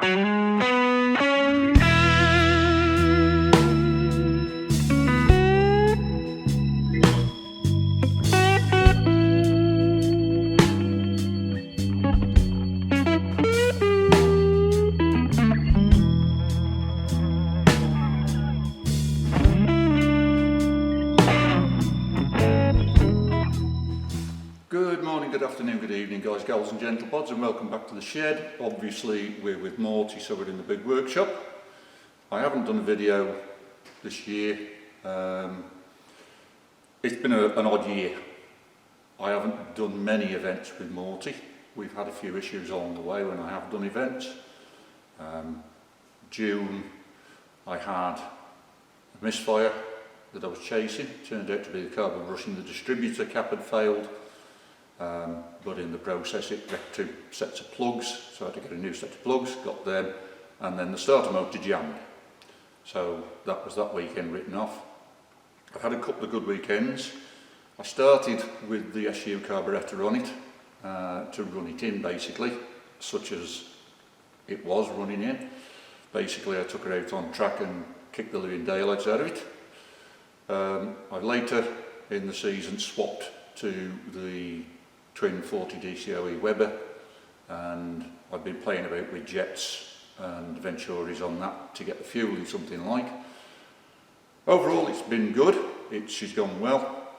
Good morning, good afternoon, good evening guys, gals and gentlepods, and welcome back to the shed. Obviously we're with Morty, so we're in the big workshop. I haven't done a video this year. It's been an odd year. I haven't done many events with Morty. We've had a few issues along the way when I have done events. June I had a misfire that I was chasing. It turned out to be the carbon brush in the distributor cap had failed. But in the process it wrecked 2 sets of plugs, so I had to get a new set of plugs, got them, and then the starter motor jammed. So that was that weekend written off. I've had a couple of good weekends. I started with the SU carburettor on it, to run it in basically, such as it was running in. Basically I took her out on track and kicked the living daylights out of it. I later in the season swapped to the twin 40 DCOE Weber, and I've been playing about with jets and Venturis on that to get the fuel in something like. Overall it's been good, she's gone well.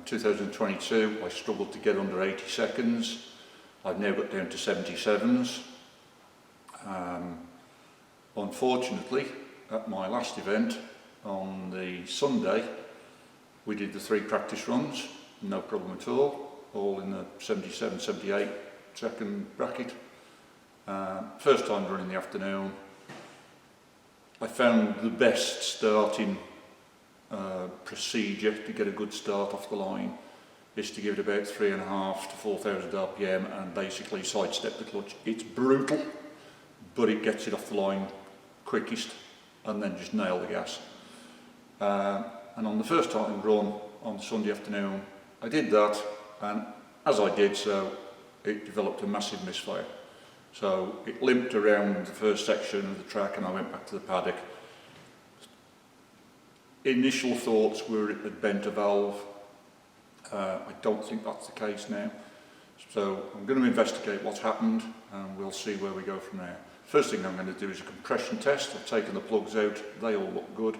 2022 I struggled to get under 80 seconds, I've now got down to 77s. Unfortunately at my last event on the Sunday we did the 3 practice runs, no problem at all in the 77, 78 second bracket. First time running the afternoon, I found the best starting procedure to get a good start off the line is to give it about 3.5 to 4,000 RPM and basically sidestep the clutch. It's brutal, but it gets it off the line quickest, and then just nail the gas. And on the first time run on Sunday afternoon I did that, and as I did so it developed a massive misfire. So it limped around the first section of the track and I went back to the paddock. Initial thoughts were it had bent a valve. I don't think that's the case now. So I'm going to investigate what's happened and we'll see where we go from there. First thing I'm going to do is a compression test. I've taken the plugs out, they all look good.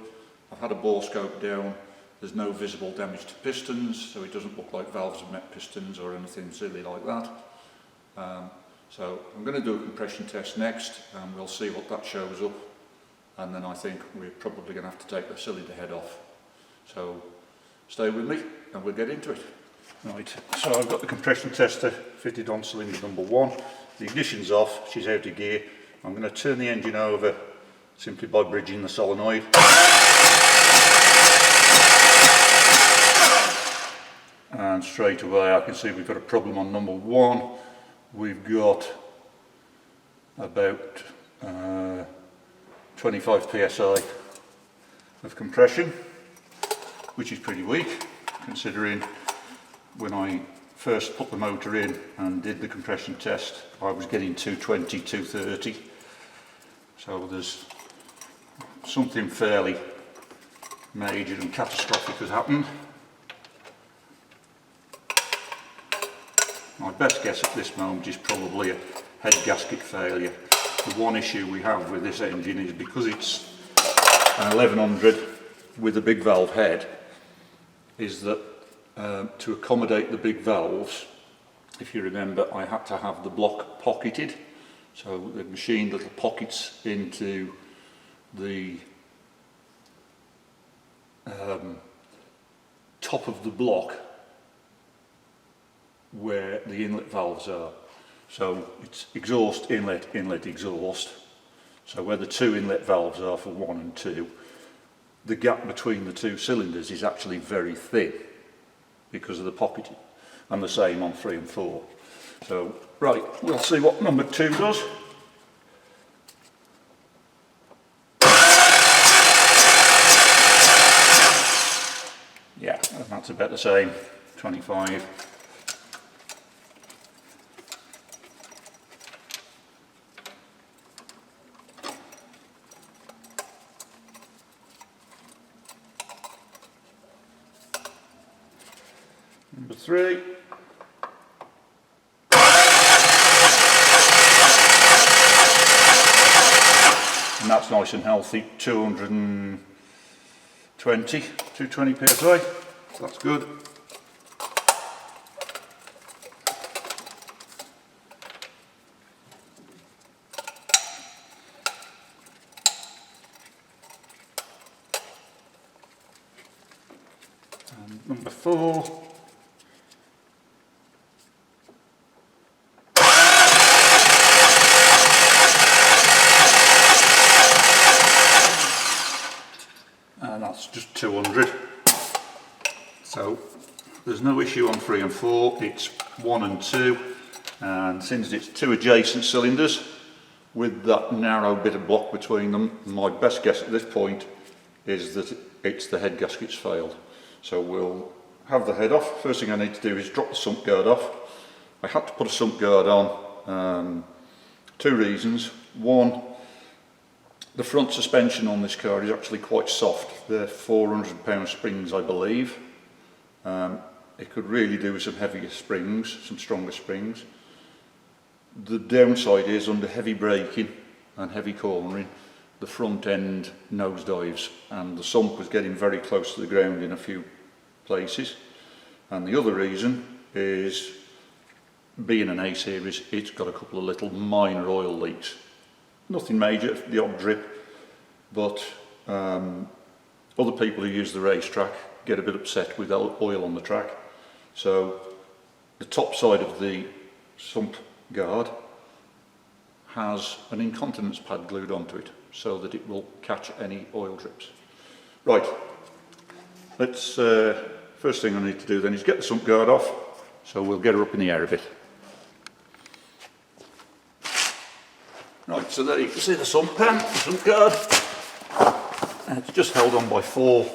I've had a bore scope down. There's no visible damage to pistons, so it doesn't look like valves have met pistons or anything silly like that. So I'm going to do a compression test next and we'll see what that shows up, and then I think we're probably going to have to take the cylinder head off. So stay with me and we'll get into it. Right, so I've got the compression tester fitted on cylinder number 1. The ignition's off, she's out of gear. I'm going to turn the engine over simply by bridging the solenoid. And straight away I can see we've got a problem on number 1. We've got about 25 psi of compression, which is pretty weak considering when I first put the motor in and did the compression test I was getting 220, 230. So there's something fairly major and catastrophic has happened. My best guess at this moment is probably a head gasket failure. The one issue we have with this engine is because it's an 1100 with a big valve head, is that to accommodate the big valves, if you remember, I had to have the block pocketed. So the machine little pockets into the top of the block where the inlet valves are. So it's exhaust, inlet, inlet, exhaust. So where the 2 inlet valves are for 1 and 2, the gap between the 2 cylinders is actually very thin because of the pocketing, and the same on 3 and 4. So right, we'll see what number 2 does. Yeah, and that's about the same, 25. 3. And that's nice and healthy, 220 psi, so that's good. And number 4. And that's just 200. So there's no issue on 3 and 4, it's 1 and 2. And since it's 2 adjacent cylinders with that narrow bit of block between them, my best guess at this point is that it's the head gasket's failed. So we'll have the head off. First thing I need to do is drop the sump guard off. I had to put a sump guard on, 2 reasons. One, the front suspension on this car is actually quite soft. They're 400-pound springs, I believe. It could really do with some heavier springs, some stronger springs. The downside is under heavy braking and heavy cornering, the front end nosedives, and the sump was getting very close to the ground in a few places. And the other reason is, being an A series, it's got a couple of little minor oil leaks. Nothing major, the odd drip, but other people who use the racetrack get a bit upset with oil on the track. So the top side of the sump guard has an incontinence pad glued onto it so that it will catch any oil drips. Right, let's, first thing I need to do then is get the sump guard off, so we'll get her up in the air a bit. Right, so there you can see the sump pan, the sump guard, and it's just held on by 4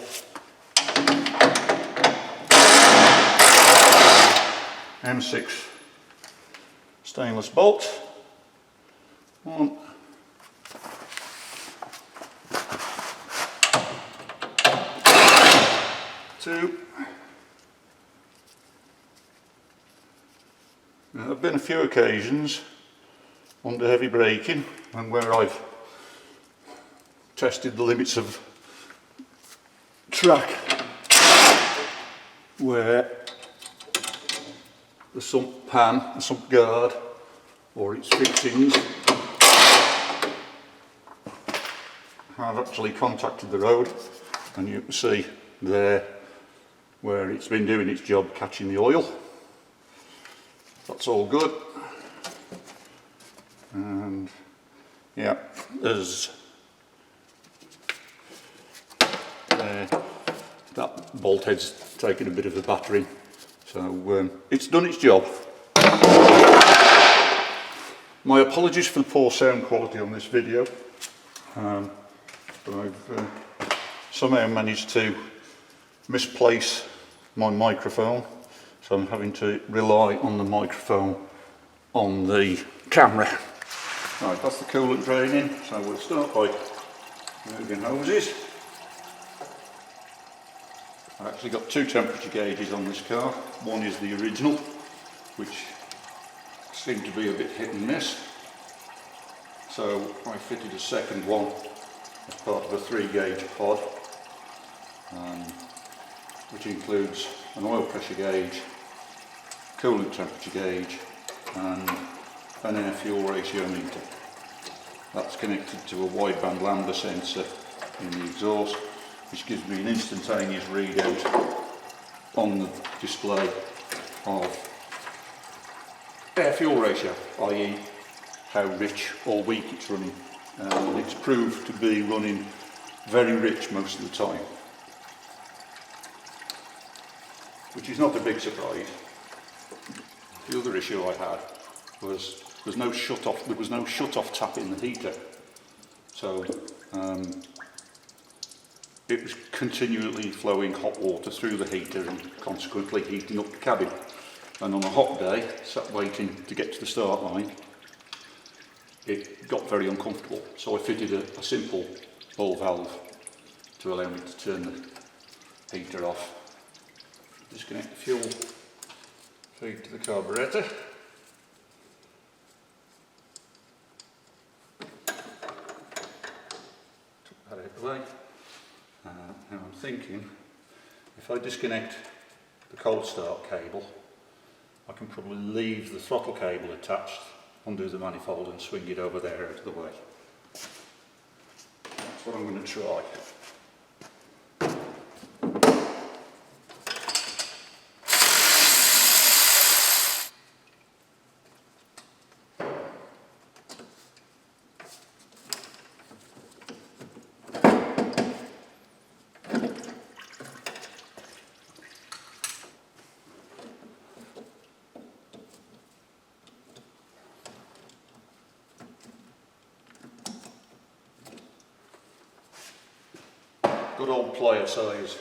M6 stainless bolts. 1, 2. Now, there have been a few occasions under heavy braking and where I've tested the limits of track where the sump pan, the sump guard or its fixings have actually contacted the road, and you can see there where it's been doing its job catching the oil. That's all good. And yeah, there's that bolt head's taken a bit of a battering, so it's done its job. My apologies for the poor sound quality on this video, but I've somehow managed to misplace my microphone, so I'm having to rely on the microphone on the camera. Right, that's the coolant draining, so we'll start by moving hoses. I've actually got 2 temperature gauges on this car. One is the original, which seemed to be a bit hit and miss, so I fitted a second one as part of a 3-gauge pod, which includes an oil pressure gauge, coolant temperature gauge and an air fuel ratio meter. That's connected to a wideband lambda sensor in the exhaust, which gives me an instantaneous readout on the display of air fuel ratio, i.e. how rich or weak it's running. And it's proved to be running very rich most of the time, which is not a big surprise. The other issue I had was there was no shut-off tap in the heater, so it was continually flowing hot water through the heater and consequently heating up the cabin. And on a hot day, sat waiting to get to the start line, it got very uncomfortable, so I fitted a simple ball valve to allow me to turn the heater off. Disconnect the fuel feed to the carburetor. Took that out of the way. Now I'm thinking, if I disconnect the cold start cable, I can probably leave the throttle cable attached, undo the manifold and swing it over there out of the way. That's what I'm going to try. Good old plier size.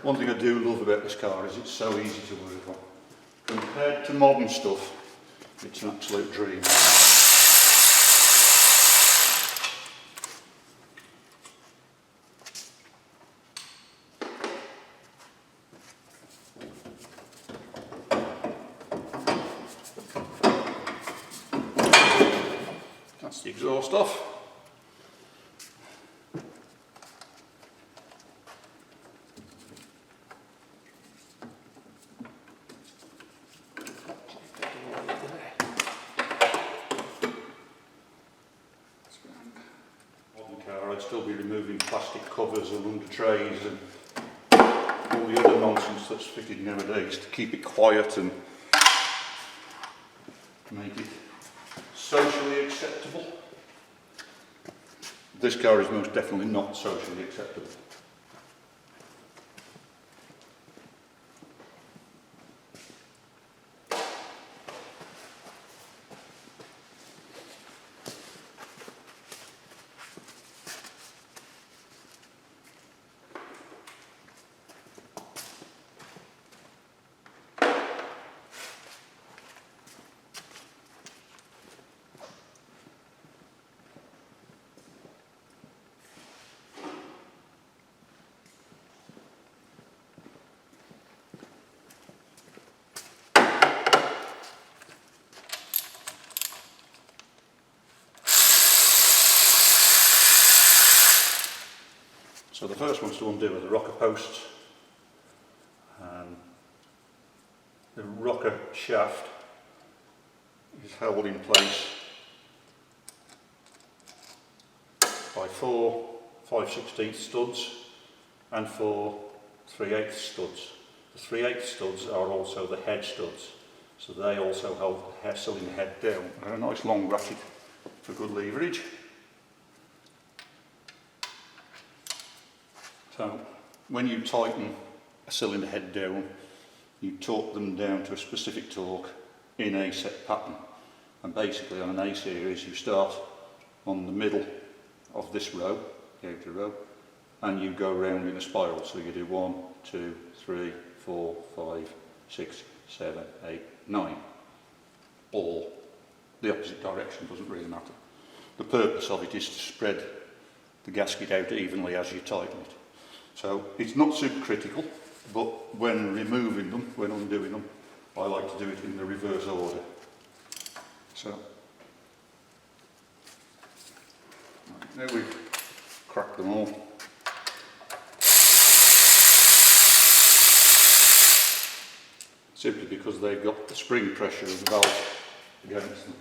One thing I do love about this car is it's so easy to work on. Compared to modern stuff, it's an absolute dream. That's the exhaust off. I'd still be removing plastic covers and under trays and all the other nonsense that's fitted nowadays to keep it quiet and make it socially acceptable. This car is most definitely not socially acceptable. So the first one's to undo are the rocker posts. The rocker shaft is held in place by 4 5/16 studs and 4 3/8 studs. The 3/8 studs are also the head studs, so they also hold the cylinder head down. They're a nice long ratchet for good leverage. So when you tighten a cylinder head down, you torque them down to a specific torque in a set pattern. And basically on an A series you start on the middle of this row, the outer row, and you go round in a spiral. So you do 1, 2, 3, 4, 5, 6, 7, 8, 9. Or the opposite direction, doesn't really matter. The purpose of it is to spread the gasket out evenly as you tighten it. So it's not super critical, but when removing them, when undoing them, I like to do it in the reverse order. So now we've cracked them all. Simply because they've got the spring pressure of the valve against them.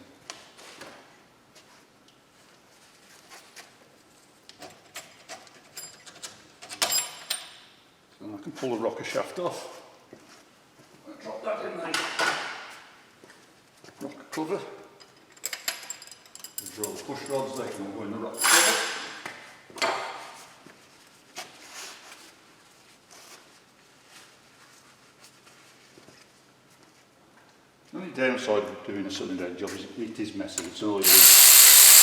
And I can pull the rocker shaft off. Drop that in there. Rocker cover. And draw the push rods, they can all go in the rocker cover. The only downside of doing a cylinder head job is it is messy, it's oily.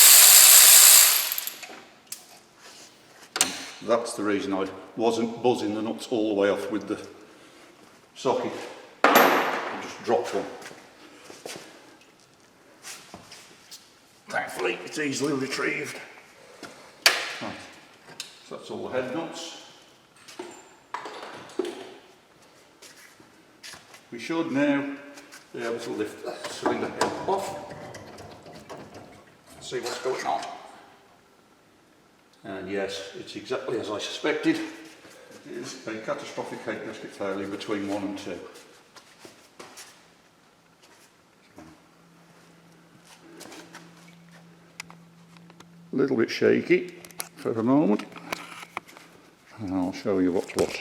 That's the reason I wasn't buzzing the nuts all the way off with the socket. I just dropped one. Thankfully it's easily retrieved. Right. So that's all the head nuts. We should now be able to lift the cylinder head off and see what's going on. And yes, it's exactly as I suspected. It is a catastrophic head gasket failure between 1 and 2. A little bit shaky for a moment, and I'll show you what's what.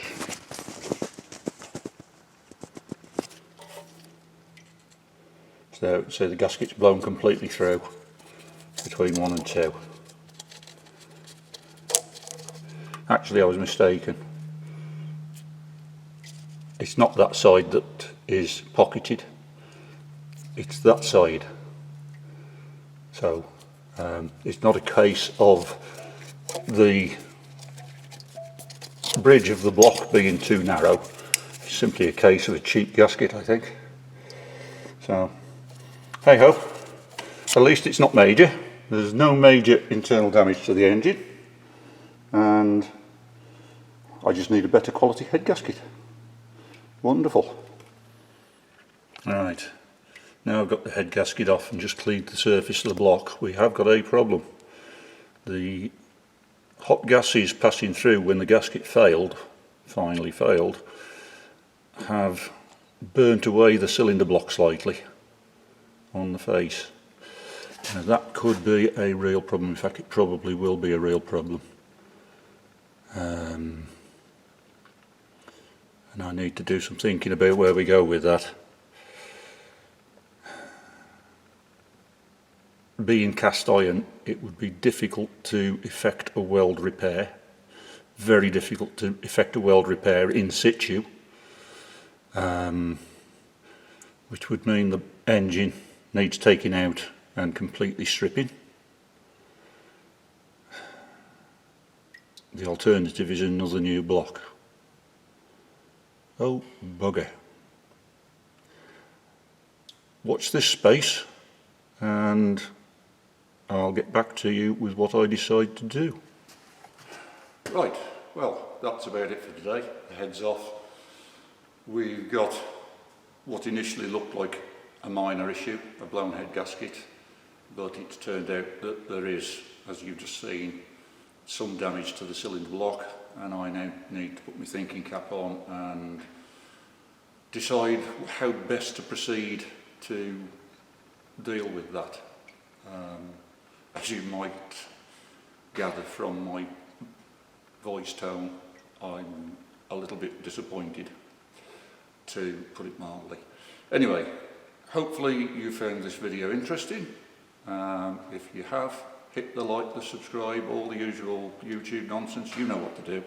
So the gasket's blown completely through between 1 and 2. Actually, I was mistaken. It's not that side that is pocketed, it's that side. So it's not a case of the bridge of the block being too narrow, it's simply a case of a cheap gasket, I think. So hey ho, at least it's not major. There's no major internal damage to the engine, and I just need a better quality head gasket. Wonderful. Right, now I've got the head gasket off and just cleaned the surface of the block. We have got a problem. The hot gases passing through when the gasket finally failed, have burnt away the cylinder block slightly on the face. Now that could be a real problem. In fact, it probably will be a real problem. And I need to do some thinking about where we go with that. Being cast iron, it would be difficult to effect a weld repair. Very difficult to effect a weld repair in situ, which would mean the engine needs taking out and completely stripping. The alternative is another new block. Oh bugger. Watch this space and I'll get back to you with what I decide to do. Right, well that's about it for today. The head's off. We've got what initially looked like a minor issue, a blown head gasket, but it's turned out that there is, as you've just seen, some damage to the cylinder block, and I now need to put my thinking cap on and decide how best to proceed to deal with that. As you might gather from my voice tone, I'm a little bit disappointed, to put it mildly. Anyway, hopefully you found this video interesting. If you have, hit the like, the subscribe, all the usual YouTube nonsense, you know what to do.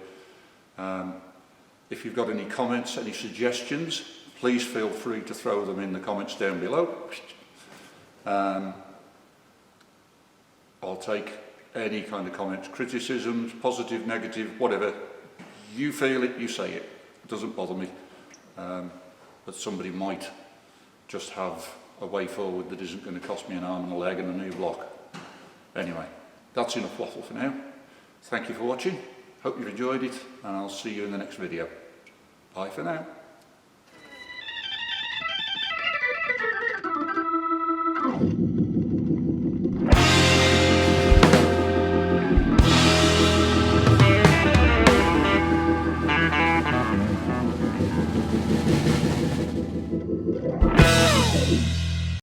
If you've got any comments, any suggestions, please feel free to throw them in the comments down below. I'll take any kind of comments, criticisms, positive, negative, whatever. You feel it, you say it. It doesn't bother me. But somebody might just have a way forward that isn't going to cost me an arm and a leg and a new block. Anyway, that's enough waffle for now. Thank you for watching. Hope you've enjoyed it, and I'll see you in the next video. Bye for now.